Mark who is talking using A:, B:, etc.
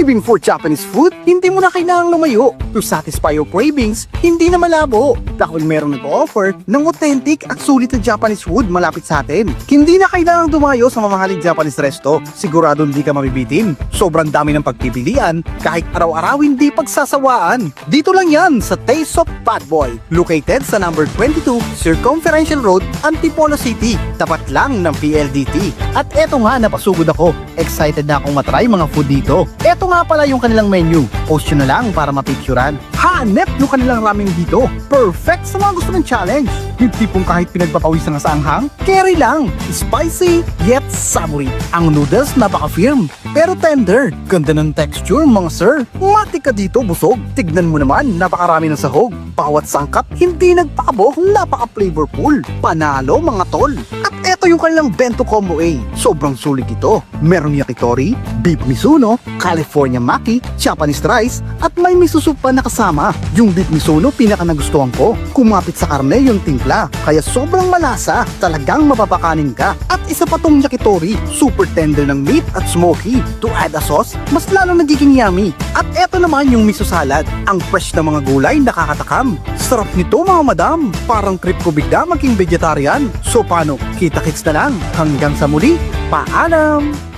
A: Craving for Japanese food? Hindi mo na kailangang lumayo. To satisfy your cravings, hindi na malabo. Dahil merong nag-offer ng authentic at sulit na Japanese food malapit sa atin. Hindi na kailangang dumayo sa mamahaling Japanese resto. Sigurado hindi ka mabibitin. Sobrang dami ng pagpipilian, kahit araw-araw hindi pagsasawaan. Dito lang yan sa Taste of Bad Boy. Located sa number 22 Circumferential Road, Antipolo City. Tapat lang ng PLDT. At eto nga, napasugod ako. Excited na akong matry mga food dito. Eto nga pala yung kanilang menu. Post nyo na lang para mapicturan. Hanep yung kanilang ramen dito. Perfect sa mga gusto ng challenge. Yung tipong kahit pinagpapawisan nga sa anghang, carry lang. Spicy yet savory. Ang noodles napaka-firm pero tender. Ganda ng texture mga sir. Matik ka dito busog. Tignan mo naman, napakarami ng sahog. Bawat sangkap hindi nagpakabok, napaka-flavorful. Panalo mga tol. At eto yung kanilang bento combo A. Sobrang sulit ito. Merong yakitori, beef miso, California maki, Japanese rice, at may miso soup pa na kasama. Yung beef miso pinaka nagustuhan ko. Kumapit sa karne yung timpla, kaya sobrang malasa. Talagang mapapakanin ka. At isa pa tong yakitori, super tender ng meat at smoky. To add a sauce, mas lalo nagiging yummy. At eto naman yung miso salad. Ang fresh na mga gulay nakakatakam. Sarap nito mga madam. Parang trip ko bigla maging vegetarian. So paano? Kita-kits na lang. Hanggang sa muli, paalam!